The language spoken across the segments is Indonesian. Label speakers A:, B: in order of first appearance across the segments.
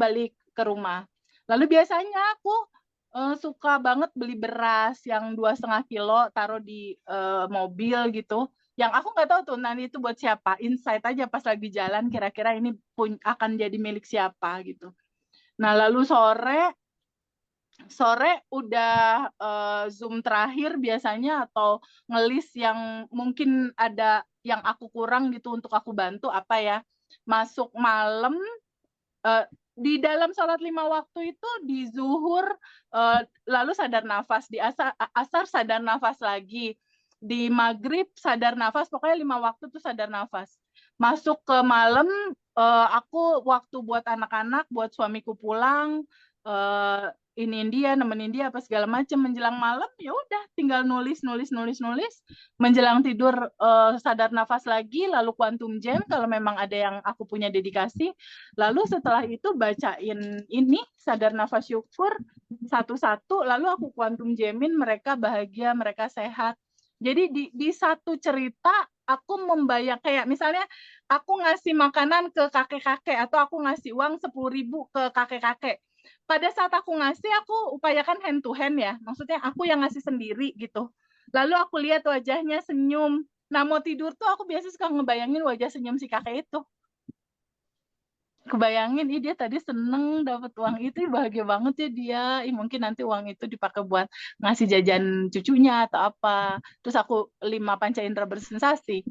A: balik ke rumah. Lalu biasanya aku suka banget beli beras yang 2,5 kilo, taruh di mobil gitu. Yang aku nggak tahu tuh nanti itu buat siapa. Insight aja pas lagi jalan, kira-kira ini akan jadi milik siapa gitu. Nah lalu sore udah Zoom terakhir biasanya, atau ngelis yang mungkin ada yang aku kurang gitu untuk aku bantu apa ya. Masuk malam, di dalam sholat 5 waktu itu, di zuhur lalu sadar nafas, di asar sadar nafas lagi, di maghrib sadar nafas, pokoknya 5 waktu tuh sadar nafas. Masuk ke malam, aku waktu buat anak-anak, buat suamiku pulang, nemenin dia apa segala macam. Menjelang malam ya udah tinggal nulis. Menjelang tidur sadar nafas lagi, lalu quantum jam kalau memang ada yang aku punya dedikasi. Lalu setelah itu bacain ini sadar nafas syukur satu-satu, lalu aku quantum jamin mereka bahagia, mereka sehat. Jadi di satu cerita aku membayang, kayak misalnya aku ngasih makanan ke kakek-kakek, atau aku ngasih uang 10.000 ke kakek-kakek. Pada saat aku ngasih, aku upayakan hand to hand ya. Maksudnya aku yang ngasih sendiri gitu. Lalu aku lihat wajahnya senyum. Nah mau tidur tuh aku biasa suka ngebayangin wajah senyum si kakek itu. Kebayangin, dia tadi seneng dapat uang itu, bahagia banget ya dia. Mungkin nanti uang itu dipakai buat ngasih jajan cucunya atau apa. Terus aku 5 panca indera bersensasi.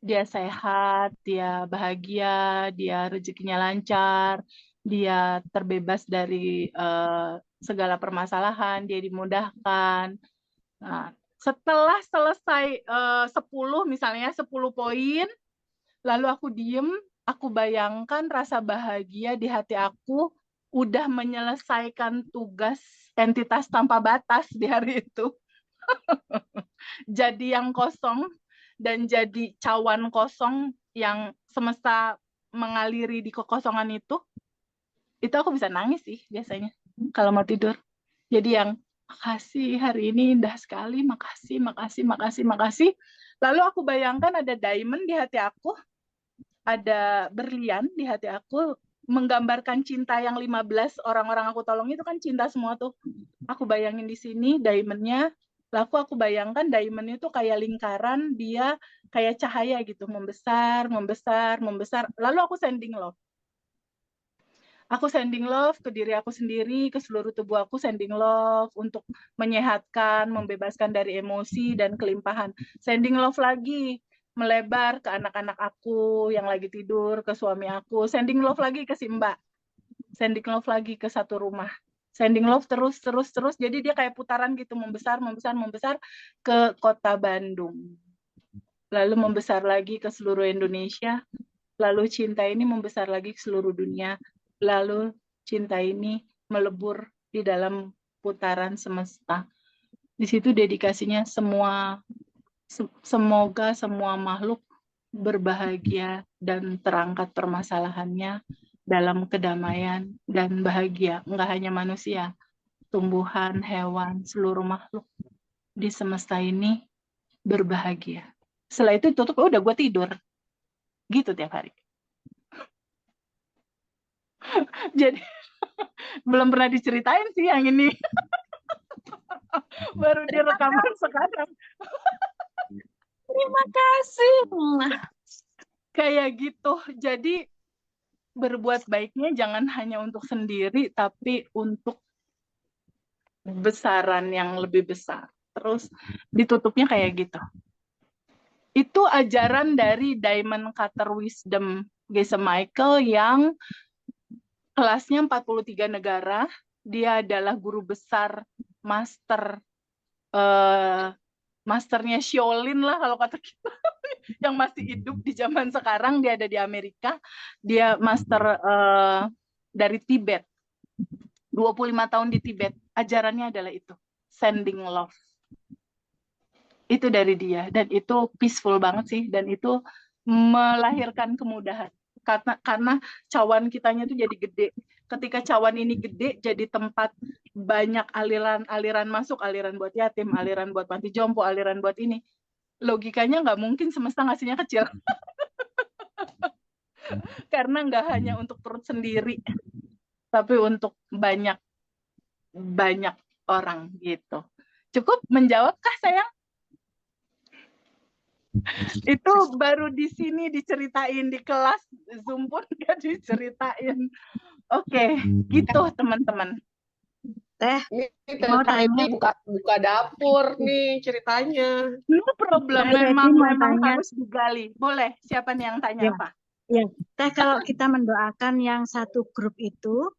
A: Dia sehat, dia bahagia, dia rezekinya lancar, dia terbebas dari segala permasalahan, dia dimudahkan. Nah, setelah selesai 10 misalnya, 10 poin, lalu aku diem, aku bayangkan rasa bahagia di hati aku udah menyelesaikan tugas entitas tanpa batas di hari itu. Jadi yang kosong, dan jadi cawan kosong yang semesta mengaliri di kekosongan itu aku bisa nangis sih biasanya kalau mau tidur. Jadi yang makasih, hari ini indah sekali, makasih, makasih, makasih, makasih. Lalu aku bayangkan ada diamond di hati aku, ada berlian di hati aku, menggambarkan cinta yang 15 orang-orang aku tolong itu kan cinta semua tuh. Aku bayangin di sini diamondnya, lalu aku bayangkan diamond itu kayak lingkaran, dia kayak cahaya gitu, membesar, membesar, membesar. Lalu aku sending love. Aku sending love ke diri aku sendiri, ke seluruh tubuh aku sending love untuk menyehatkan, membebaskan dari emosi dan kelimpahan. Sending love lagi, melebar ke anak-anak aku yang lagi tidur, ke suami aku. Sending love lagi ke si Mbak. Sending love lagi ke satu rumah. Sending love terus, terus, terus. Jadi dia kayak putaran gitu, membesar, membesar, membesar ke kota Bandung. Lalu membesar lagi ke seluruh Indonesia. Lalu cinta ini membesar lagi ke seluruh dunia. Lalu cinta ini melebur di dalam putaran semesta. Di situ dedikasinya semoga semua makhluk berbahagia dan terangkat permasalahannya dalam kedamaian dan bahagia. Enggak hanya manusia, tumbuhan, hewan, seluruh makhluk di semesta ini berbahagia. Setelah itu tutup, udah gue tidur. Gitu tiap hari. Jadi belum pernah diceritain sih yang ini. Baru direkaman sekarang.
B: Terima kasih.
A: Kayak gitu. Jadi berbuat baiknya jangan hanya untuk sendiri, tapi untuk besaran yang lebih besar. Terus ditutupnya kayak gitu. Itu ajaran dari Diamond Cutter Wisdom Geshe Michael yang kelasnya 43 negara. Dia adalah guru besar masternya Shaolin lah kalau kata kita, yang masih hidup di zaman sekarang. Dia ada di Amerika. Dia master dari Tibet. 25 tahun di Tibet. Ajarannya adalah itu. Sending love. Itu dari dia. Dan itu peaceful banget sih. Dan itu melahirkan kemudahan. Karena cawan kitanya tuh jadi gede. Ketika cawan ini gede, jadi tempat banyak aliran masuk. Aliran buat yatim, aliran buat panti jompo, aliran buat ini. Logikanya nggak mungkin semesta ngasihnya kecil. Karena nggak hanya untuk perut sendiri, tapi untuk banyak orang gitu. Cukup menjawabkah sayang? Itu baru di sini diceritain, di kelas Zoom pun gak diceritain. Oke, gitu teman-teman.
B: Teh,
C: Ini
B: mau
C: Teh
B: tanya.
C: Febri buka dapur nih ceritanya.
A: No problem,
B: Teh Febri mau
A: memang
B: tanya.
A: harus digali. Boleh, siapa nih yang tanya
B: Ya,
A: apa?
B: ya. Teh, kalau kita mendoakan yang satu grup itu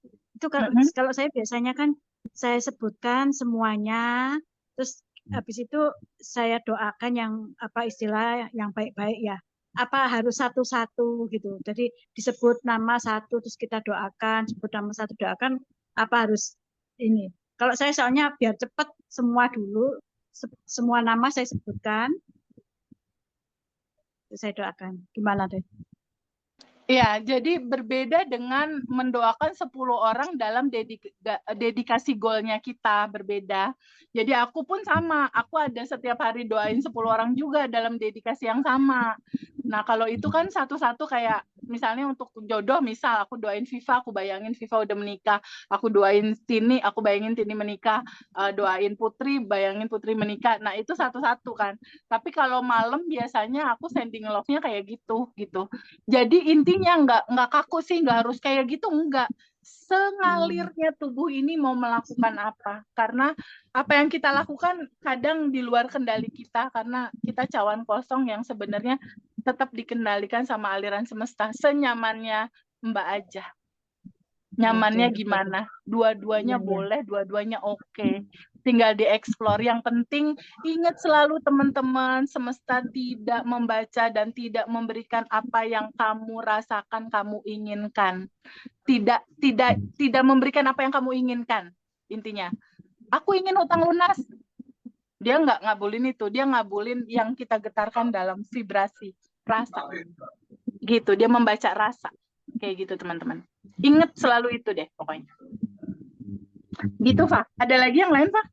B: kalau
A: Mm-mm.
B: kalau saya biasanya kan saya sebutkan semuanya, terus habis itu saya doakan yang apa istilah yang baik-baik ya. Apa harus satu-satu gitu. Jadi disebut nama satu terus kita doakan, sebut nama satu doakan, apa harus ini. Kalau saya soalnya biar cepat semua dulu, semua nama saya sebutkan, terus saya doakan. Gimana deh?
A: Ya, jadi berbeda dengan mendoakan 10 orang dalam dedikasi goalnya kita, berbeda. Jadi aku pun sama, aku ada setiap hari doain 10 orang juga dalam dedikasi yang sama. Nah, kalau itu kan satu-satu kayak misalnya untuk jodoh, misal aku doain Viva, aku bayangin Viva udah menikah. Aku doain Tini, aku bayangin Tini menikah. Doain Putri, bayangin Putri menikah. Nah, itu satu-satu kan. Tapi kalau malam biasanya aku sending love-nya kayak gitu. Jadi intinya nggak kaku sih, nggak harus kayak gitu, nggak. Sengalirnya tubuh ini mau melakukan apa. Karena apa yang kita lakukan kadang di luar kendali kita, karena kita cawan kosong yang sebenarnya tetap dikendalikan sama aliran semesta. Senyamannya Mbak aja. Nyamannya
B: Oke.
A: gimana? Dua-duanya
B: Iya, iya.
A: boleh, dua-duanya oke. Tinggal dieksplor. Yang penting ingat selalu teman-teman, semesta tidak membaca dan tidak memberikan apa yang kamu rasakan, kamu inginkan. Tidak memberikan apa yang kamu inginkan. Intinya, aku ingin hutang lunas. Dia nggak ngabulin itu, dia ngabulin yang kita getarkan dalam vibrasi rasa. Gitu, dia membaca rasa. Kayak gitu teman-teman. Ingat selalu itu deh pokoknya. Gitu, Pak. Ada lagi yang lain, Pak?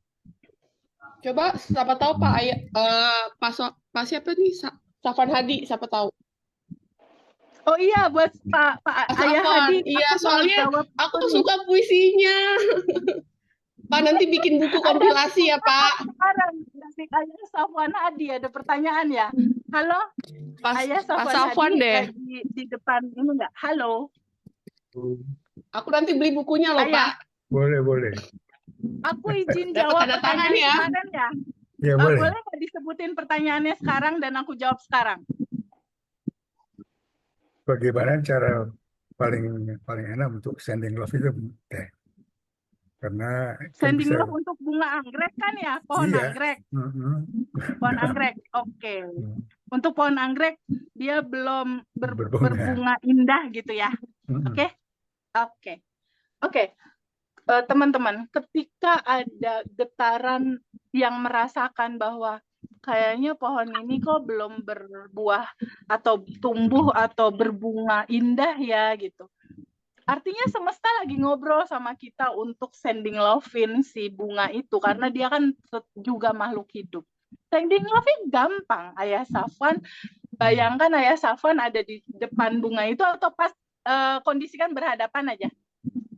C: Coba siapa tahu Pak Ayah, Pak siapa nih? Safwan Hadi, siapa tahu.
A: Oh iya, buat Pak Ayah
C: Safwan,
A: Hadi,
C: iya
A: aku mau
C: soalnya
A: jawab
C: aku
A: nih.
C: suka puisinya. Pak nanti bikin buku kompilasi ya Pak.
A: Sekarang dari Ayah Safwan Hadi ada pertanyaan ya. Halo, Ayah
C: Pak
A: Safwan
C: Safwan
A: Hadi
C: deh.
A: di depan ini enggak? Halo.
C: Aku nanti beli bukunya loh
A: Ayah.
C: Pak.
D: Boleh.
A: Aku izin
C: Dapat
A: jawab
C: tanda tangan
A: pertanyaan
C: ya.
A: kemarin ya.
D: Ya boleh.
A: Boleh nggak disebutin pertanyaannya sekarang dan aku jawab sekarang?
D: Bagaimana cara paling enak untuk sending love itu teh? Karena kan
A: Sending
D: bisa.
A: love untuk bunga anggrek kan ya? Pohon
D: Iya.
A: anggrek.
D: Mm-mm.
A: Pohon anggrek. Oke. Untuk pohon anggrek dia belum berbunga indah gitu ya. Oke. Teman-teman, ketika ada getaran yang merasakan bahwa kayaknya pohon ini kok belum berbuah atau tumbuh atau berbunga indah ya gitu. Artinya semesta lagi ngobrol sama kita untuk sending love-in si bunga itu karena dia kan juga makhluk hidup. Sending love-in gampang, Ayah Safwan. Bayangkan Ayah Safwan ada di depan bunga itu atau pas kondisikan berhadapan aja.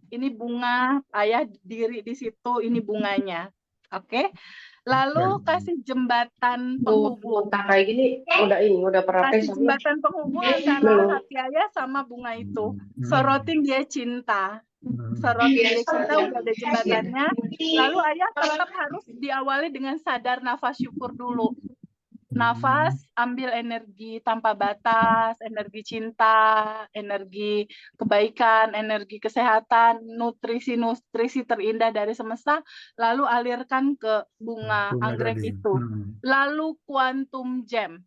A: Ini bunga, Ayah diri di situ, ini bunganya. Oke. Lalu kasih jembatan penghubung.
C: Kayak gini udah pernah
A: Kasih jembatan penghubung antara hati Ayah sama bunga itu. Sorotin dia cinta. Sorotin dia cinta, udah ada jembatannya. Lalu Ayah tetap harus diawali dengan sadar nafas syukur dulu. Nafas, ambil energi tanpa batas, energi cinta, energi kebaikan, energi kesehatan, nutrisi terindah dari semesta, lalu alirkan ke bunga anggrek
D: tadi.
A: itu. Lalu quantum gem.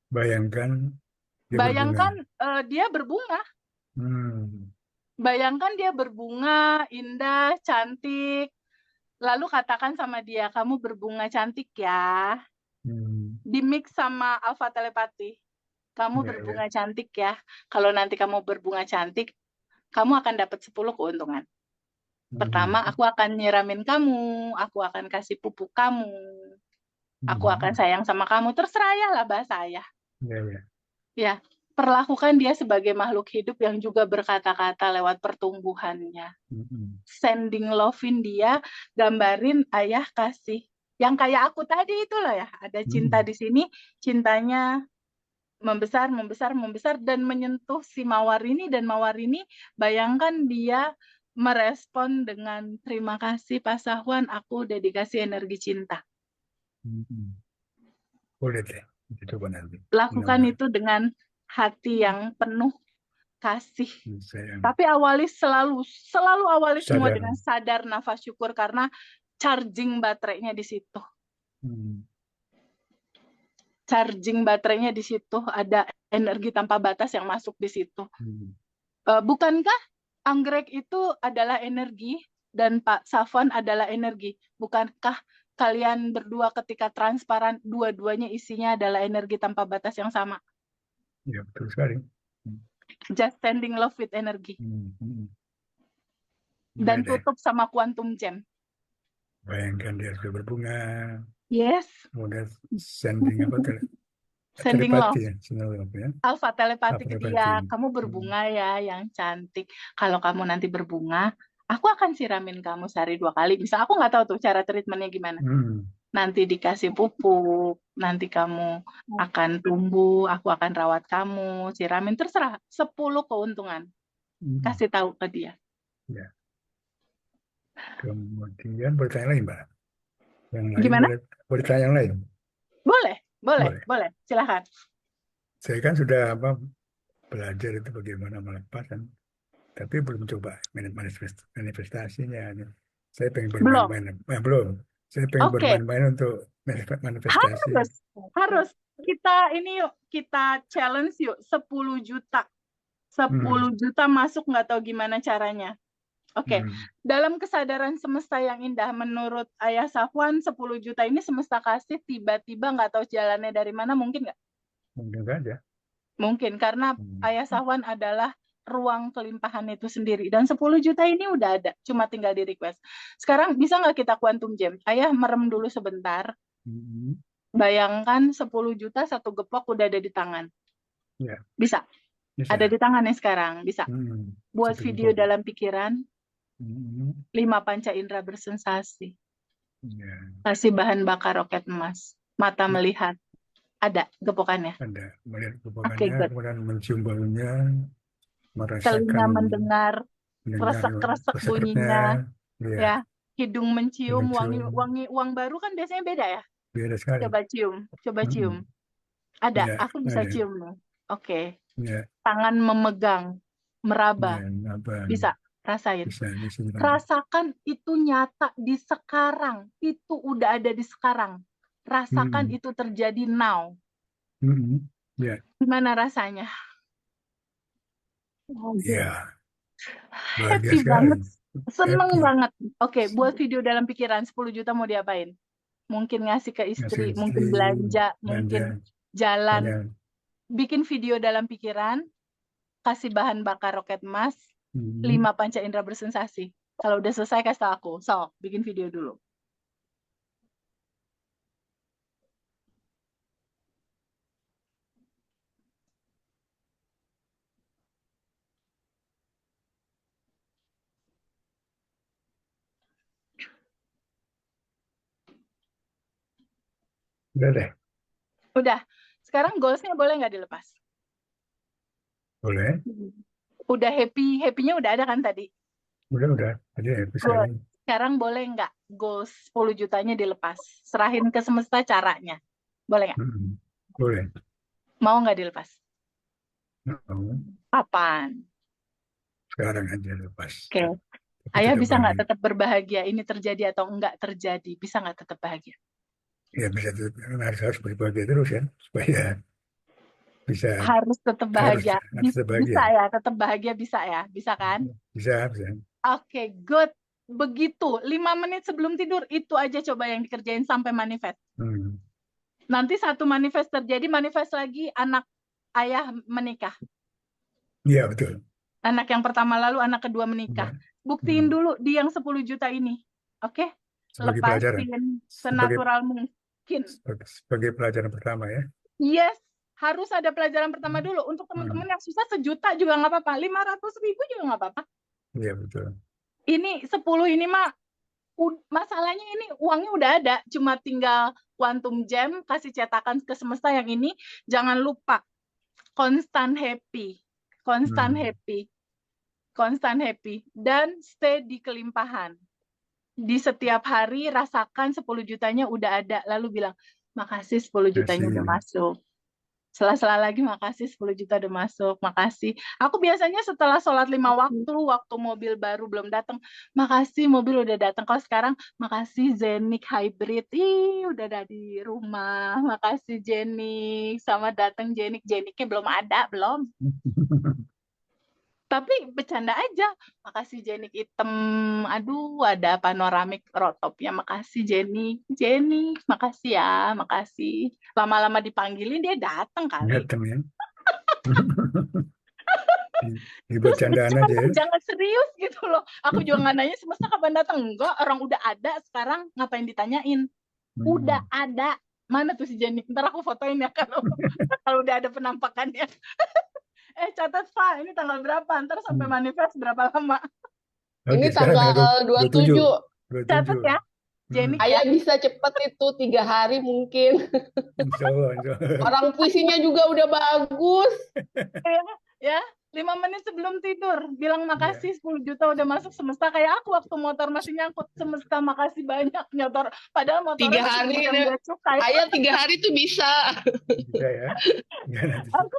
D: Bayangkan
A: dia berbunga. Bayangkan dia berbunga, indah, cantik. Lalu katakan sama dia, kamu berbunga cantik ya. Di mix sama alpha telepati. Kamu berbunga cantik ya. Kalau nanti kamu berbunga cantik, kamu akan dapat 10 keuntungan. Pertama, aku akan nyiramin kamu, aku akan kasih pupuk kamu, aku akan sayang sama kamu. Terserah ya lah bahasa Ayah. Ya. perlakukan dia sebagai makhluk hidup yang juga berkata-kata lewat pertumbuhannya. Sending love-in dia, gambarin ayah kasih. Yang kayak aku tadi itu loh ya, ada cinta di sini, cintanya membesar, membesar, membesar, dan menyentuh si Mawar ini, dan Mawar ini bayangkan dia merespon dengan terima kasih Pak Sahwan, aku udah dikasih energi cinta.
D: Boleh deh, coba nanti.
A: Lakukan itu dengan hati yang penuh kasih.
D: Sayang.
A: Tapi selalu awali semua
D: Sadar.
A: dengan sadar nafas syukur, karena charging baterainya di situ. Charging baterainya di situ, ada energi tanpa batas yang masuk di situ. Bukankah anggrek itu adalah energi dan Pak Safwan adalah energi? Bukankah kalian berdua ketika transparan, dua-duanya isinya adalah energi tanpa batas yang sama?
D: Ya, betul sekali.
A: Just sending love with energy. Dan tutup sama quantum gem.
D: Bayangkan dia sudah berbunga.
A: Yes.
D: Kemudian sending apa?
A: Sending love.
D: Ya? Ya?
A: Alpha telepati ke dia. Kamu berbunga ya, yang cantik. Kalau kamu nanti berbunga, aku akan siramin kamu sehari 2 kali. Bisa aku nggak tahu tuh cara treatmentnya gimana. Nanti dikasih pupuk, nanti kamu akan tumbuh, aku akan rawat kamu, siramin, terserah. 10 keuntungan. Kasih tahu ke dia.
D: Ya. Kemudian bertanya lain, Mbak. Yang lain
A: gimana?
D: Boleh tanya yang lain?
A: Boleh. Silakan.
D: Saya kan sudah belajar itu bagaimana melepaskan, tapi belum coba manifestasinya. Saya pengen bermain-main. Belum. Saya pengen bermain-main untuk manifestasi.
A: Harus. Kita ini yuk, kita challenge yuk, 10 juta. 10 juta masuk, nggak tahu gimana caranya. Oke. Dalam kesadaran semesta yang indah, menurut Ayah Safwan, 10 juta ini semesta kasih tiba-tiba nggak tahu jalannya dari mana, mungkin nggak?
D: Mungkin saja.
A: Mungkin, karena Ayah Safwan adalah ruang kelimpahan itu sendiri. Dan 10 juta ini udah ada, cuma tinggal di request. Sekarang bisa nggak kita quantum gem? Ayah merem dulu sebentar. Bayangkan 10 juta satu gepok udah ada di tangan.
D: Ya.
A: Bisa? Ada di tangannya sekarang, bisa. Buat video dalam pikiran, 5 panca indera bersensasi. Kasih bahan bakar roket emas. Mata melihat. Ada gepokannya? Ada.
D: Melihat gepokannya, kemudian mencium baunya, merasakan.
A: Telinga mendengar kresek-kresek bunyinya. Ya. Hidung mencium, wangi uang baru kan biasanya beda ya?
D: Beda sekali.
A: Coba cium. Ada, aku bisa cium loh. Oke. Tangan memegang, meraba. Bisa. Rasain.
D: Bisa.
A: Rasakan itu nyata di sekarang. Itu udah ada di sekarang. Rasakan itu terjadi now. Gimana rasanya?
D: Ya.
A: Happy banget. Seneng banget. Oke, buat video dalam pikiran 10 juta mau diapain? Mungkin ngasih ke istri, mungkin belanja, mungkin jalan. Bikin video dalam pikiran, kasih bahan bakar roket emas, 5 panca indera bersensasi. Kalau udah selesai kasih tau aku. So, bikin video dulu.
D: Udah deh.
A: Udah. Sekarang goals-nya boleh nggak dilepas?
D: Boleh.
A: Udah happy-nya udah ada kan tadi?
D: Udah. Tadi happy sekali.
A: Sekarang boleh nggak goals 10 jutanya dilepas? Serahin ke semesta caranya. Boleh nggak?
D: Boleh.
A: Mau nggak dilepas?
D: Mau.
A: Kapan?
D: Sekarang aja lepas.
A: Oke. Ayah bisa nggak tetap berbahagia? Ini terjadi atau enggak terjadi? Bisa nggak tetap bahagia?
D: Ya bisa, harus berbahagia terus ya, supaya bisa.
A: Harus tetap bahagia.
D: Bisa
A: ya, tetap bahagia bisa ya, bisa kan?
D: Bisa.
A: Oke, good. Begitu, 5 menit sebelum tidur itu aja coba yang dikerjain sampai manifest. Nanti satu manifest terjadi, manifest lagi anak ayah menikah.
D: Iya betul.
A: Anak yang pertama lalu, anak kedua menikah. Buktiin dulu di yang 10 juta ini, oke? Lepasin senatural mungkin.
D: Sebagai pelajaran pertama ya.
A: Yes, Harus ada pelajaran pertama dulu. Untuk teman-teman yang susah 1 juta juga nggak apa-apa, 500.000 juga nggak apa-apa.
D: Iya betul.
A: Ini 10 ini mah masalahnya ini uangnya udah ada, cuma tinggal quantum jam, kasih cetakan ke semesta yang ini. Jangan lupa constant happy, constant happy, constant happy, dan stay di kelimpahan. Di setiap hari rasakan 10 jutanya udah ada, lalu bilang makasih 10 jutanya udah masuk. Sela-sela lagi makasih 10 juta udah masuk, makasih. Aku biasanya setelah sholat 5 waktu mobil baru belum datang, makasih mobil udah datang. Kalau sekarang makasih Zenik hybrid, udah ada di rumah. Makasih Jenik, sama datang Jenik, Jeniknya belum ada, belum. Tapi bercanda aja, makasih Jenik hitam, aduh ada panoramik rotopnya, makasih Jenik, Jenik, makasih ya, makasih. Lama-lama dipanggilin dia datang kali.
D: Datang ya.
A: Terus
D: Bercandaan aja ya.
A: jangan serius gitu loh. Aku juga nggak nanya semesta kapan datang, enggak, orang udah ada sekarang, ngapain ditanyain? Udah ada. Mana tuh si Jenik? Ntar aku fotoin ya kalau udah ada penampakannya. Catat Pak, ini tanggal berapa? Ntar sampai manifest berapa lama?
C: Ini tanggal 27.
A: Catat ya, Jenik.
C: Ayah bisa cepet itu 3 hari mungkin.
D: Insya Allah.
C: Orang puisinya juga udah bagus.
A: Ya, 5 menit sebelum tidur bilang makasih 10 juta udah masuk semesta. Kayak aku waktu motor masih nyangkut, semesta makasih banyak nyotor, padahal motornya
C: 3 hari
A: cukai.
C: Ayah 3 hari tuh bisa.
D: Bisa ya.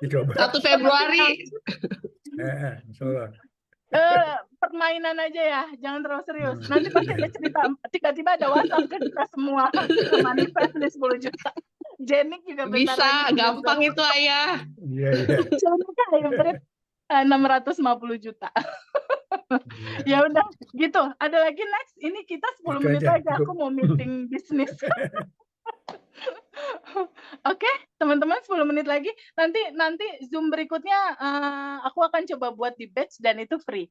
D: Dicoba.
C: 1 Februari.
D: Insya Allah.
A: Permainan aja ya, jangan terlalu serius. Nanti pasti ada cerita, tiba-tiba ada WhatsApp ke kita semua manifest nih 10 juta. Jenik juga
C: bisa, gampang itu Ayah.
D: Iya.
A: Jenik hybrid 650 juta. Ya udah gitu. Ada lagi next. Ini kita 10 menit aja. Aku mau meeting bisnis. Oke, teman-teman 10 menit lagi. Nanti Zoom berikutnya aku akan coba buat di batch dan itu free.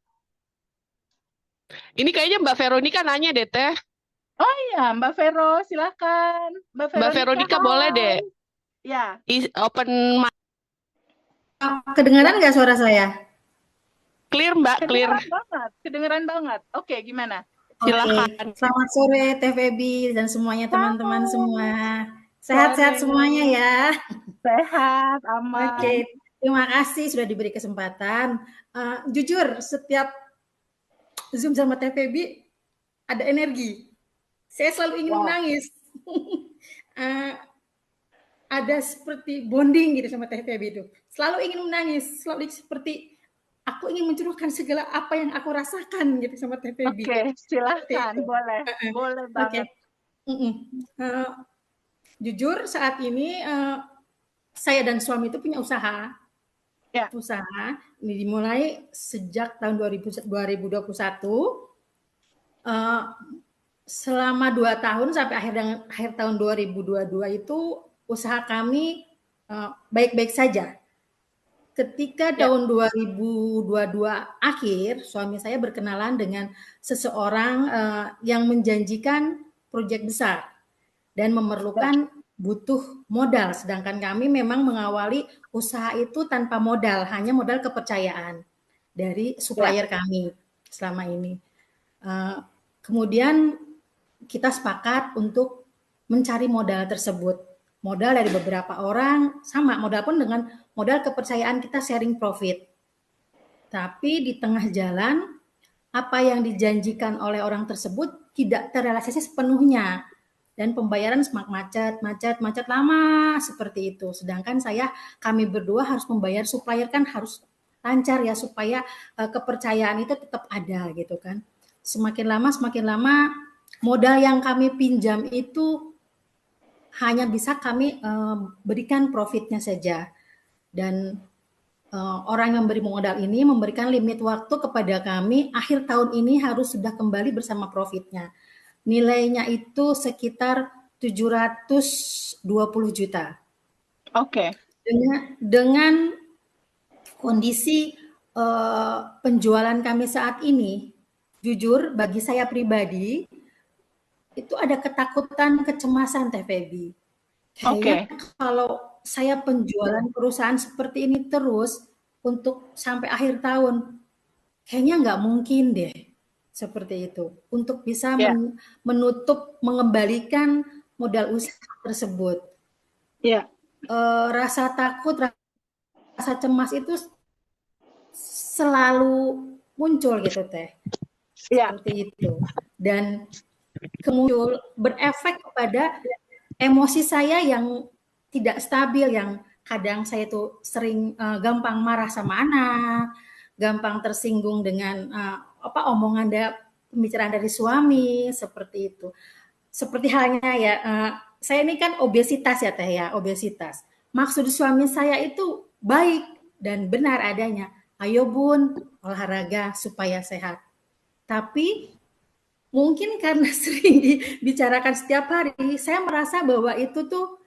C: Ini kayaknya Mbak Veronica nanya deh Teh.
A: Oh iya, Mbak Vero, silakan.
C: Mbak Veronica boleh deh.
A: Ya.
C: Open mic.
E: Kedengaran nggak suara saya?
C: Clear Mbak, clear.
A: Kedengeran banget. Oke, gimana?
C: Silakan.
E: Selamat sore Teh Febi dan semuanya teman-teman semua. Sehat-sehat semuanya ya.
A: Sehat, aman.
E: Oke, terima kasih sudah diberi kesempatan. Jujur, setiap Zoom sama Teh Febi ada energi. Saya selalu ingin menangis. Ada seperti bonding gitu sama Teh Febi itu. Selalu ingin menangis, selalu seperti aku ingin mencurahkan segala apa yang aku rasakan gitu sama Teh Febi.
A: Oke, silakan, boleh banget.
E: Jujur saat ini saya dan suami itu punya usaha.
A: Ya.
E: Usaha ini dimulai sejak tahun 2021. Selama 2 tahun sampai akhir tahun 2022 itu usaha kami baik-baik saja. Ketika tahun 2022 akhir, suami saya berkenalan dengan seseorang yang menjanjikan proyek besar dan memerlukan butuh modal. Sedangkan kami memang mengawali usaha itu tanpa modal, hanya modal kepercayaan dari supplier kami selama ini. Kemudian kita sepakat untuk mencari modal tersebut. Modal dari beberapa orang, sama modal pun dengan modal kepercayaan kita sharing profit. Tapi di tengah jalan, apa yang dijanjikan oleh orang tersebut tidak terrealisasi sepenuhnya. Dan pembayaran semakin macet lama seperti itu. Sedangkan kami berdua harus membayar supplier kan harus lancar ya, supaya kepercayaan itu tetap ada gitu kan. Semakin lama modal yang kami pinjam itu hanya bisa kami berikan profitnya saja. Dan orang yang memberi modal ini memberikan limit waktu kepada kami, akhir tahun ini harus sudah kembali bersama profitnya. Nilainya itu sekitar 720 juta.
A: Oke.
E: Dengan kondisi penjualan kami saat ini, jujur bagi saya pribadi, itu ada ketakutan, kecemasan Teh Febi. Kayaknya kalau saya penjualan perusahaan seperti ini terus untuk sampai akhir tahun, kayaknya nggak mungkin deh seperti itu untuk bisa
A: Ya,
E: menutup, mengembalikan modal usaha tersebut.
A: ya,
E: Rasa takut, rasa cemas itu selalu muncul gitu Teh,
A: ya,
E: seperti itu. Dan kemudian berefek kepada emosi saya yang tidak stabil, yang kadang saya tuh sering gampang marah sama anak, gampang tersinggung dengan omongan pembicaraan dari suami, seperti itu. Seperti halnya ya, saya ini kan obesitas ya Teh ya, obesitas. Maksud suami saya itu baik dan benar adanya. Ayo Bun, olahraga supaya sehat. Tapi mungkin karena sering dibicarakan setiap hari, saya merasa bahwa itu tuh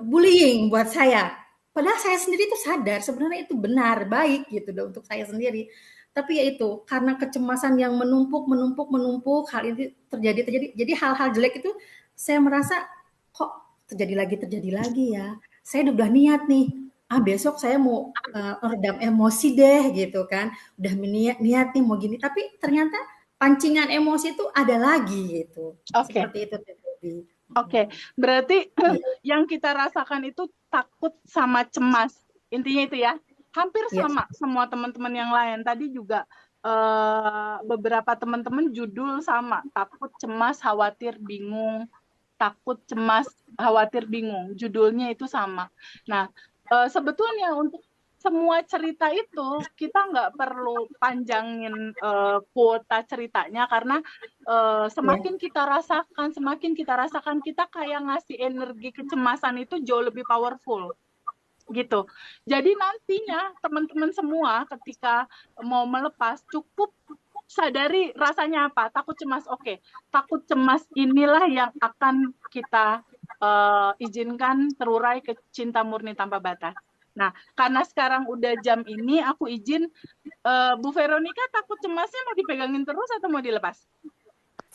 E: bullying buat saya. Padahal saya sendiri tuh sadar sebenarnya itu benar, baik gitu dong untuk saya sendiri. Tapi ya itu karena kecemasan yang menumpuk, hal ini terjadi. Jadi hal-hal jelek itu saya merasa kok terjadi lagi ya. Saya udah niat nih, besok saya mau redam emosi deh gitu kan. Udah niat nih mau gini, tapi ternyata pancingan emosi itu ada lagi gitu.
A: oke.
E: Seperti itu terjadi.
A: Oke, berarti
E: Iya,
A: yang kita rasakan itu takut sama cemas. Intinya itu ya. Hampir
E: iya.
A: sama semua teman-teman yang lain. Tadi juga beberapa teman-teman judul sama. Takut, cemas, khawatir, bingung. Takut, cemas, khawatir, bingung. Judulnya itu sama. Nah, sebetulnya untuk semua cerita itu kita nggak perlu panjangin kuota ceritanya karena semakin kita rasakan kita kayak ngasih energi kecemasan itu jauh lebih powerful gitu. Jadi nantinya teman-teman semua ketika mau melepas cukup sadari rasanya apa, takut cemas. Oke, takut cemas inilah yang akan kita izinkan terurai ke cinta murni tanpa batas. Nah, karena sekarang udah jam ini, aku izin Bu Veronica takut cemasnya mau dipegangin terus atau mau dilepas?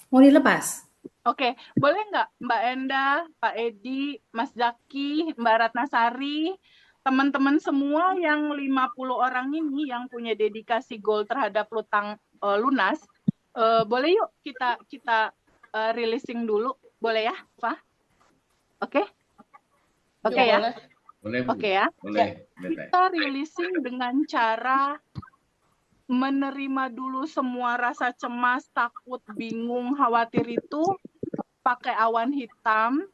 E: Mau dilepas?
A: Oke, boleh nggak Mbak Endah, Pak Edi, Mas Zaki, Mbak Ratnasari, teman-teman semua yang 50 orang ini yang punya dedikasi goal terhadap lunas, boleh yuk kita releasing dulu, boleh ya, Pak? Oke? Oke ya?
C: Boleh.
F: Boleh, Bu.
A: Oke ya?
F: Boleh,
A: Kita releasing dengan cara menerima dulu semua rasa cemas, takut, bingung, khawatir itu pakai awan hitam.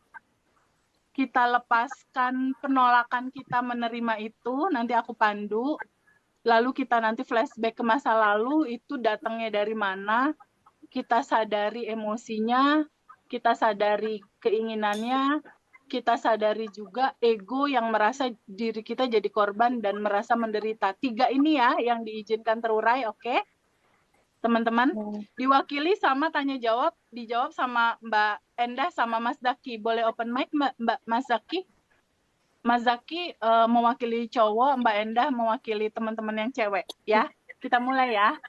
A: Kita lepaskan penolakan kita menerima itu, nanti aku pandu. Lalu kita nanti flashback ke masa lalu, itu datangnya dari mana, kita sadari emosinya, kita sadari keinginannya, kita sadari juga ego yang merasa diri kita jadi korban dan merasa menderita. 3 ini ya yang diizinkan terurai, oke? Teman-teman, diwakili sama tanya jawab, dijawab sama Mbak Endah sama Mas Zaki. Boleh open mic Mbak Mas Zaki? Mas Zaki mewakili cowok, Mbak Endah mewakili teman-teman yang cewek, ya. Kita mulai ya.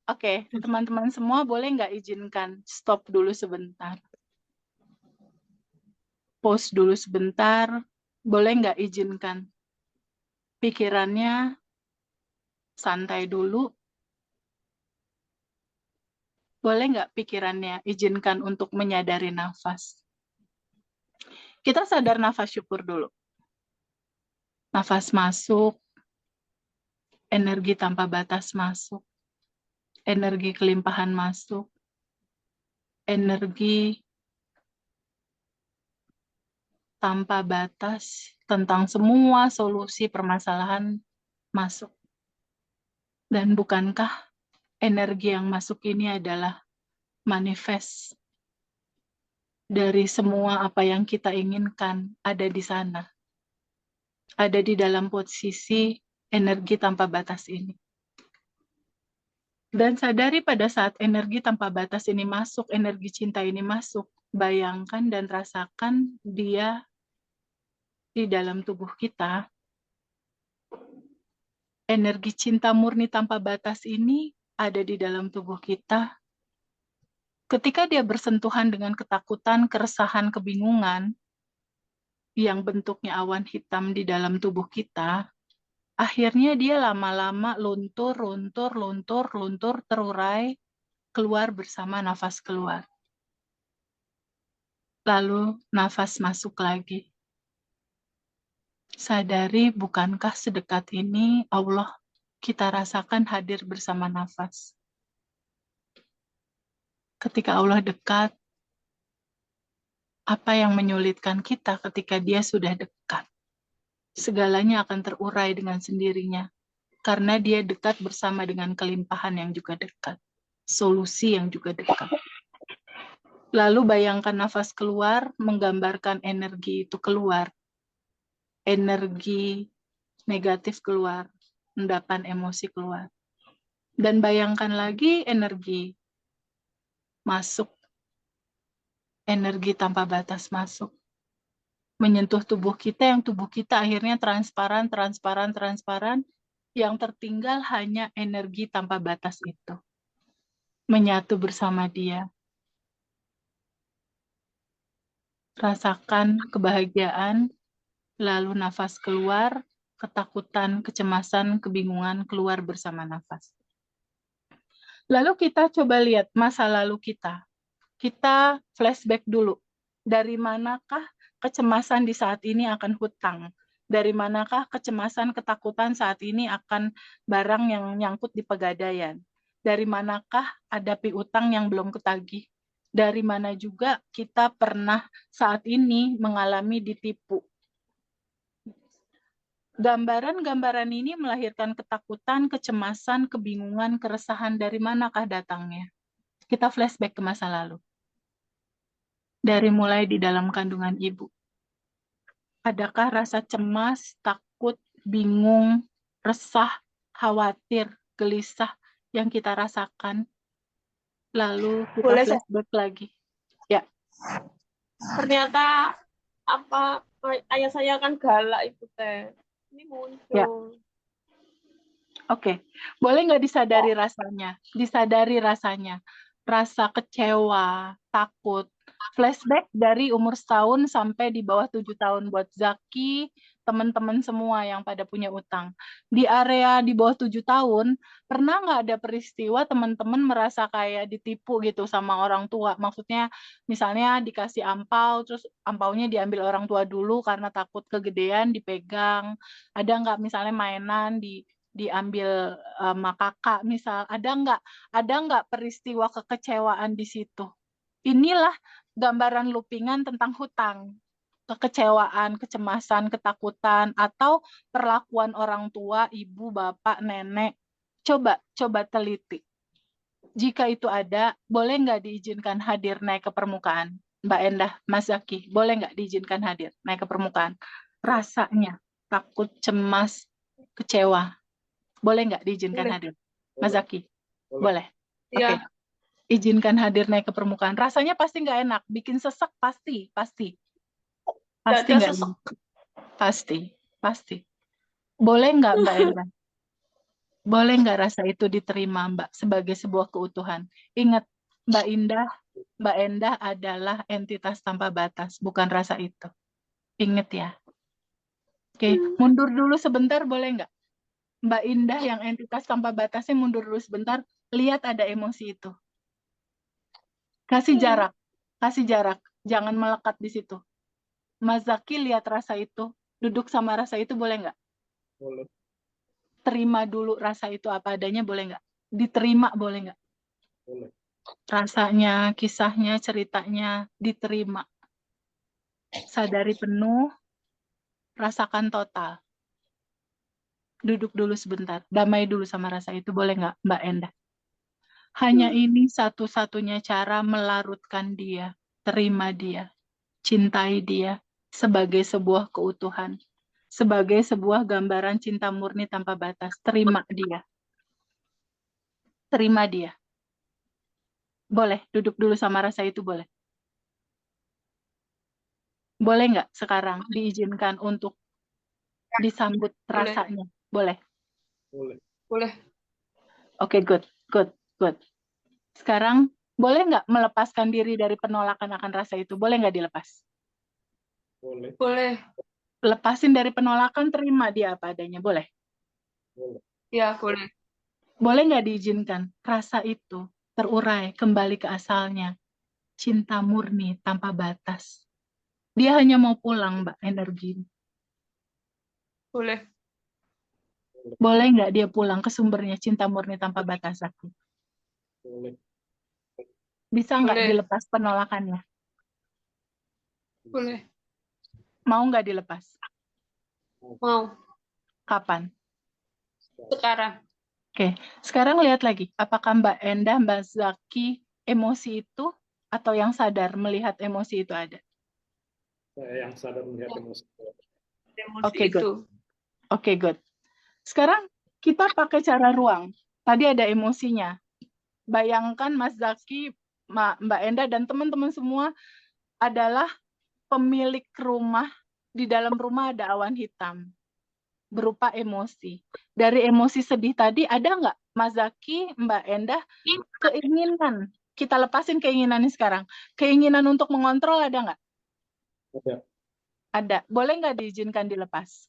A: Oke, teman-teman semua boleh nggak izinkan stop dulu sebentar. Pause dulu sebentar, boleh nggak izinkan pikirannya santai dulu. Boleh nggak pikirannya izinkan untuk menyadari nafas. Kita sadar nafas syukur dulu. Nafas masuk, energi tanpa batas masuk, energi kelimpahan masuk, energi tanpa batas tentang semua solusi permasalahan masuk. Dan bukankah energi yang masuk ini adalah manifest dari semua apa yang kita inginkan ada di sana. Ada di dalam posisi energi tanpa batas ini. Dan sadari pada saat energi tanpa batas ini masuk, energi cinta ini masuk, bayangkan dan rasakan dia di dalam tubuh kita. Energi cinta murni tanpa batas ini ada di dalam tubuh kita. Ketika dia bersentuhan dengan ketakutan, keresahan, kebingungan, yang bentuknya awan hitam di dalam tubuh kita, akhirnya dia lama-lama luntur, terurai, keluar bersama nafas keluar. Lalu nafas masuk lagi. Sadari, bukankah sedekat ini Allah kita rasakan hadir bersama nafas. Ketika Allah dekat, apa yang menyulitkan kita ketika dia sudah dekat? Segalanya akan terurai dengan sendirinya, karena dia dekat bersama dengan kelimpahan yang juga dekat, solusi yang juga dekat. Lalu bayangkan nafas keluar, menggambarkan energi itu keluar, energi negatif keluar, endapan emosi keluar. Dan bayangkan lagi energi masuk, energi tanpa batas masuk, menyentuh tubuh kita, yang tubuh kita akhirnya transparan, yang tertinggal hanya energi tanpa batas itu. Menyatu bersama dia. Rasakan kebahagiaan, lalu nafas keluar, ketakutan, kecemasan, kebingungan keluar bersama nafas. Lalu kita coba lihat masa lalu kita. Kita flashback dulu. Dari manakah kecemasan di saat ini akan hutang? Dari manakah kecemasan, ketakutan saat ini akan barang yang nyangkut di pegadaian? Dari manakah ada piutang yang belum ketagih? Dari mana juga kita pernah saat ini mengalami ditipu? Gambaran-gambaran ini melahirkan ketakutan, kecemasan, kebingungan, keresahan. Dari manakah datangnya? Kita flashback ke masa lalu. Dari mulai di dalam kandungan ibu. Adakah rasa cemas, takut, bingung, resah, khawatir, gelisah yang kita rasakan? Lalu kita
C: Boleh,
A: flashback lagi. Ya.
C: ternyata ayah saya kan galak itu teh. Ini muncul.
A: Ya. Oke. Boleh nggak disadari rasanya? Disadari rasanya. Rasa kecewa, takut. Flashback dari umur 1 sampai di bawah 7 tahun buat Zaki, teman-teman semua yang pada punya utang. Di area di bawah 7 tahun, pernah nggak ada peristiwa teman-teman merasa kayak ditipu gitu sama orang tua? Maksudnya misalnya dikasih ampau, terus ampaunya diambil orang tua dulu karena takut kegedean, dipegang. Ada nggak misalnya mainan diambil sama kakak misal, ada nggak peristiwa kekecewaan di situ? Inilah gambaran loopingan tentang hutang, kekecewaan, kecemasan, ketakutan, atau perlakuan orang tua, ibu, bapak, nenek. Coba teliti. Jika itu ada, boleh nggak diizinkan hadir naik ke permukaan? Mbak Endah, Mas Zaki, boleh nggak diizinkan hadir naik ke permukaan? Rasanya takut, cemas, kecewa. Boleh nggak diizinkan
C: Boleh.
A: hadir? Mas Zaki? Boleh. Oke.
C: Iya.
A: Izinkan hadir naik ke permukaan. Rasanya pasti nggak enak. Bikin sesek pasti. Pasti
C: Dada
A: nggak
C: sesek.
A: enak. Pasti. Boleh nggak Mbak Endah? Boleh nggak rasa itu diterima Mbak sebagai sebuah keutuhan? Ingat, Mbak Endah adalah entitas tanpa batas, bukan rasa itu. Ingat ya. Oke, mundur dulu sebentar boleh nggak? Mbak Indah yang entitas tanpa batasnya mundur dulu sebentar, lihat ada emosi itu. Kasih jarak, jangan melekat di situ. Mas Zaki lihat rasa itu, duduk sama rasa itu boleh nggak?
D: Boleh.
A: Terima dulu rasa itu apa adanya boleh nggak? Diterima boleh nggak?
D: Boleh.
A: Rasanya, kisahnya, ceritanya diterima. Sadari penuh, rasakan total. Duduk dulu sebentar, damai dulu sama rasa itu boleh nggak Mbak Endah? Hanya ini satu-satunya cara melarutkan dia, terima dia, cintai dia sebagai sebuah keutuhan, sebagai sebuah gambaran cinta murni tanpa batas. Terima dia. Terima dia. Boleh, duduk dulu sama rasa itu boleh. Boleh nggak sekarang diizinkan untuk disambut rasanya? Boleh?
C: Boleh.
A: Oke, good. Sekarang boleh nggak melepaskan diri dari penolakan akan rasa itu? Boleh nggak dilepas?
C: Boleh.
A: Lepasin dari penolakan, terima dia apa adanya. Boleh?
C: Ya, boleh.
A: Boleh nggak diizinkan rasa itu terurai kembali ke asalnya. Cinta murni tanpa batas. Dia hanya mau pulang, Mbak, energi.
C: Boleh.
A: Boleh nggak dia pulang ke sumbernya cinta murni tanpa batas aku? Bisa nggak
C: Boleh.
A: dilepas penolakannya?
C: Boleh.
A: Mau nggak dilepas?
C: Mau.
A: Kapan?
C: Sekarang.
A: Oke, sekarang lihat lagi. Apakah Mbak Endah, Mbak Zaki, emosi itu atau yang sadar melihat emosi itu ada?
D: Saya yang sadar melihat emosi.
C: Emosi
A: Oke, good.
C: itu.
A: Oke, good. Sekarang kita pakai cara ruang. Tadi ada emosinya. Bayangkan Mas Zaki, Mbak Endah, dan teman-teman semua adalah pemilik rumah. Di dalam rumah ada awan hitam berupa emosi. Dari emosi sedih tadi ada nggak Mas Zaki, Mbak Endah, keinginan? Kita lepasin keinginannya sekarang. Keinginan untuk mengontrol ada nggak?
D: Ada.
A: Ada. Boleh nggak diizinkan dilepas?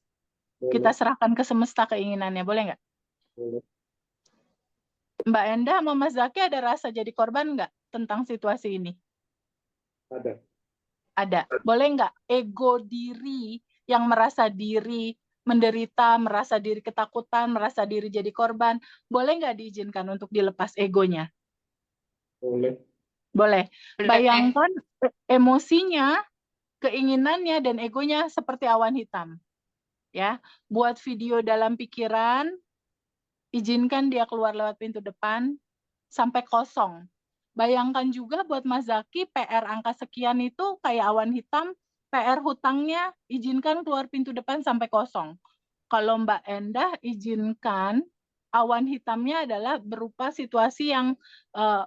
D: Boleh.
A: Kita serahkan ke semesta keinginannya. Boleh nggak?
D: Boleh.
A: Mbak Endah sama Mas Zaki ada rasa jadi korban nggak tentang situasi ini?
D: Ada.
A: Ada. Boleh nggak ego diri yang merasa diri menderita, merasa diri ketakutan, merasa diri jadi korban, boleh nggak diizinkan untuk dilepas egonya?
D: Boleh.
A: Boleh.
C: Boleh.
A: Bayangkan emosinya, keinginannya, dan egonya seperti awan hitam. Ya, buat video dalam pikiran, izinkan dia keluar lewat pintu depan sampai kosong. Bayangkan juga buat Mas Zaki, PR angka sekian itu kayak awan hitam, PR hutangnya izinkan keluar pintu depan sampai kosong. Kalau Mbak Endah izinkan awan hitamnya adalah berupa situasi yang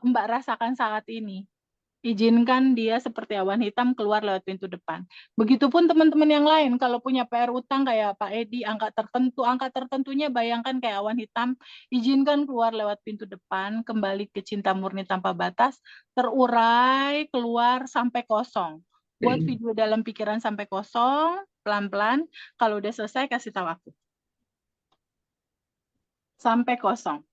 A: Mbak rasakan saat ini. Izinkan dia seperti awan hitam keluar lewat pintu depan. Begitupun teman-teman yang lain, kalau punya PR utang kayak Pak Edi, angka tertentunya bayangkan kayak awan hitam, izinkan keluar lewat pintu depan, kembali ke cinta murni tanpa batas, terurai, keluar sampai kosong. Buat video dalam pikiran sampai kosong, pelan-pelan, kalau udah selesai kasih tahu aku. Sampai kosong.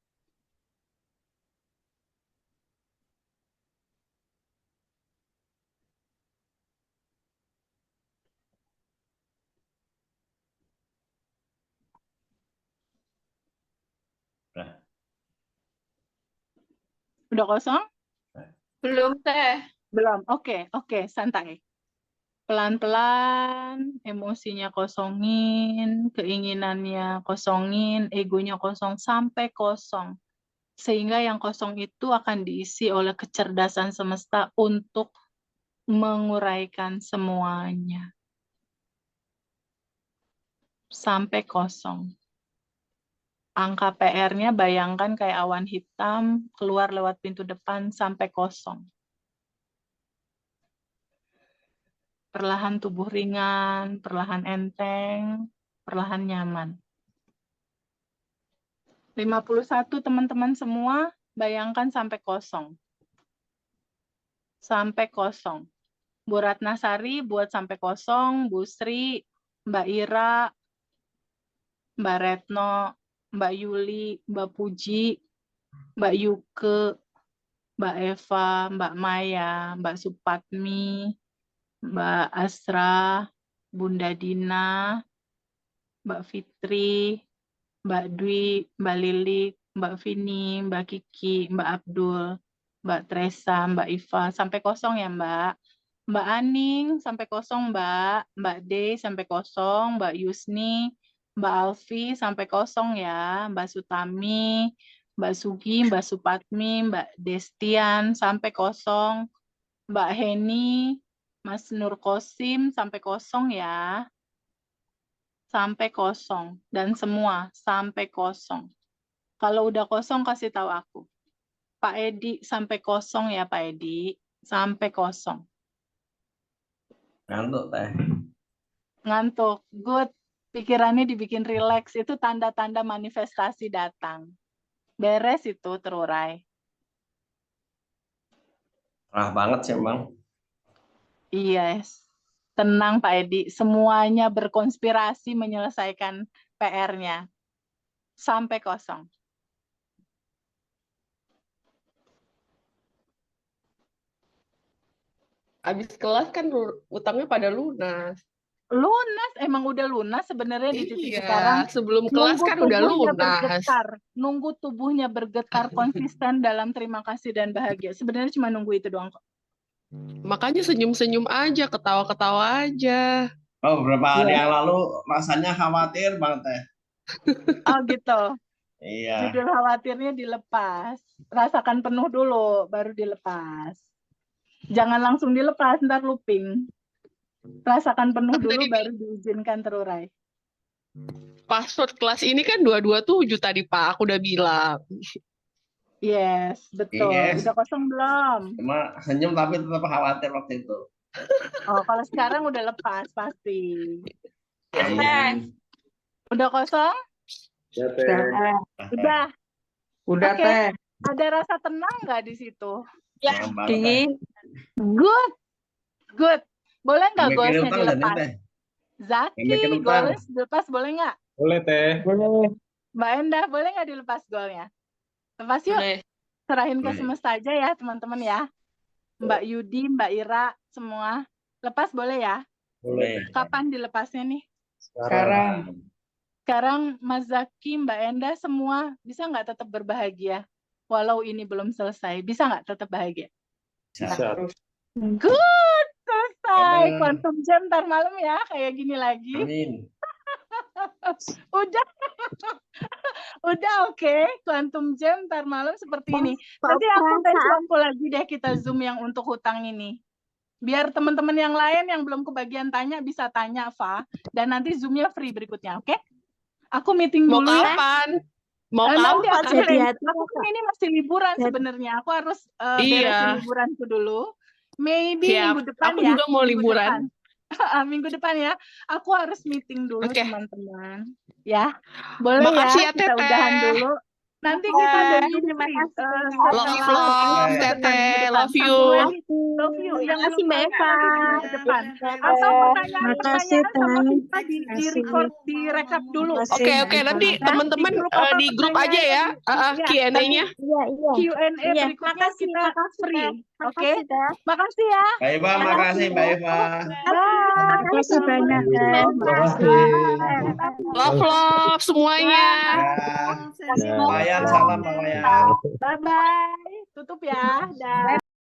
A: Udah kosong?
C: Belum, Teh.
A: Belum. Oke, santai. Pelan-pelan, emosinya kosongin, keinginannya kosongin, egonya kosong sampai kosong. Sehingga yang kosong itu akan diisi oleh kecerdasan semesta untuk menguraikan semuanya. Sampai kosong. Angka PR-nya bayangkan kayak awan hitam, keluar lewat pintu depan sampai kosong. Perlahan tubuh ringan, perlahan enteng, perlahan nyaman. 51 teman-teman semua, bayangkan sampai kosong. Sampai kosong. Bu Ratnasari buat sampai kosong, Bu Sri, Mbak Ira, Mbak Retno, Mbak Yuli, Mbak Puji, Mbak Yuke, Mbak Eva, Mbak Maya, Mbak Supatmi, Mbak Asra, Bunda Dina, Mbak Fitri, Mbak Dwi, Mbak Lilik, Mbak Vini, Mbak Kiki, Mbak Abdul, Mbak Teresa, Mbak Iva, sampai kosong ya Mbak. Mbak Aning, sampai kosong Mbak. Mbak D, sampai kosong. Mbak Yusni, Mbak Alfi, sampai kosong ya. Mbak Sutami, Mbak Sugi, Mbak Supatmi, Mbak Destian, sampai kosong. Mbak Heni, Mas Nur Kosim, sampai kosong ya. Sampai kosong. Dan semua sampai kosong. Kalau udah kosong kasih tahu aku. Pak Edi sampai kosong ya Pak Edi. Sampai kosong.
F: Ngantuk Teh.
A: Ngantuk. Good. Pikirannya dibikin rileks. Itu tanda-tanda manifestasi datang. Beres itu terurai.
F: Cerah banget sih Bang.
A: Yes. Tenang Pak Edi, semuanya berkonspirasi menyelesaikan PR-nya. Sampai kosong.
C: Abis kelas kan utangnya pada lunas.
A: Lunas, emang udah lunas sebenarnya di titik
C: Iya,
A: sekarang.
C: sebelum kelas
A: Nunggu
C: kan udah
A: tubuhnya
C: lunas.
A: bergetar, nunggu tubuhnya bergetar konsisten dalam terima kasih dan bahagia. Sebenarnya cuma nunggu itu doang kok.
C: Makanya senyum-senyum aja, ketawa-ketawa aja.
F: Oh, beberapa hari
A: Iya.
F: yang lalu rasanya khawatir banget teh.
A: Oh gitu.
F: Iya.
A: Judul khawatirnya dilepas. Rasakan penuh dulu, baru dilepas. Jangan langsung dilepas, ntar looping. Rasakan penuh
C: Kan
A: dulu,
C: tadi
A: baru diizinkan terurai.
C: password kelas ini kan 227 tadi Pak, aku udah bilang.
A: Yes, betul.
F: Yes.
A: Udah kosong belum?
F: Cuma senyum tapi tetap khawatir waktu itu.
A: Oh, kalau sekarang udah lepas pasti.
F: Amin.
A: Udah kosong? Udah.
G: Udah
A: Oke.
G: teh.
A: Ada rasa tenang nggak di situ?
F: Senang banget, Teh.
A: Good. Good. Boleh nggak
F: Yang bikin
A: goalsnya
F: utang dan
A: dilepas?
F: Teh.
A: Zaki,
F: Yang bikin utang.
A: goals dilepas boleh nggak?
G: Boleh teh. Boleh.
A: Mbak Endah, boleh nggak dilepas goalnya? Lepas yuk.
C: Boleh.
A: Serahin ke
F: Boleh.
A: semesta aja ya, teman-teman ya. Mbak Yudi, Mbak Ira, semua. Lepas boleh ya?
F: Boleh.
A: Kapan dilepasnya nih?
G: Sekarang.
A: Sekarang Mas Zaki, Mbak Endah, semua bisa nggak tetap berbahagia? Walau ini belum selesai. Bisa nggak tetap bahagia?
F: Bisa.
A: Good! Selesai.
F: Amin.
A: Quantum Jam ntar malam ya, kayak gini lagi.
F: Amin.
A: Udah. Udah oke. Quantum Jam ntar malam seperti ini. Nanti aku kasih waktu lagi deh kita Zoom yang untuk hutang ini. Biar teman-teman yang lain yang belum kebagian tanya bisa tanya, Fa. Dan nanti Zoom-nya free berikutnya, oke? Aku meeting
C: Mau
A: dulu ya.
C: kapan? Mau
A: Nanti
C: kapan?
A: aku arrange. Aku kan ini masih liburan sebenarnya. Aku harus beresin
C: Iya.
A: liburanku dulu. Maybe
C: Siap.
A: minggu depan
C: Aku
A: ya.
C: juga mau
A: Minggu
C: liburan.
A: depan. Minggu depan ya. Aku harus meeting dulu
C: Oke.
A: teman-teman. Ya. Boleh
C: Makasih
A: ya.
C: ya,
A: Kita
C: Teteh.
A: udahan dulu. Nanti kita ada Zoom
B: Terima
A: free.
B: kasih.
C: Love,
F: Teteh.
C: Teteh. Love
A: Satu
C: you.
A: lagi. Love you. Yang
B: Makasih,
A: belum
B: Mbak
A: tanya
B: Eva.
A: nanti minggu depan. Atau pertanyaan-pertanyaan
B: Makasih,
A: sama
B: Teh.
A: kita di record, di recap dulu.
C: Oke, oke. Nanti
A: Ya,
C: teman-teman
A: apa
C: di grup aja ya.
A: Iya,
C: Q&A-nya.
A: Q&A
B: Iya,
A: berikutnya
B: makasih,
A: kita
B: makasih,
A: free.
B: Teh.
A: Oke?
B: Makasih, Teh.
A: Makasih ya.
F: Mbak Eva, makasih Mbak Eva.
A: Bye.
B: Terima kasih banyak, Teh. Makasih.
C: Love semuanya.
F: Ya. Wayan, salam Pak Wayan.
A: Bye-bye. Tutup ya. Dah.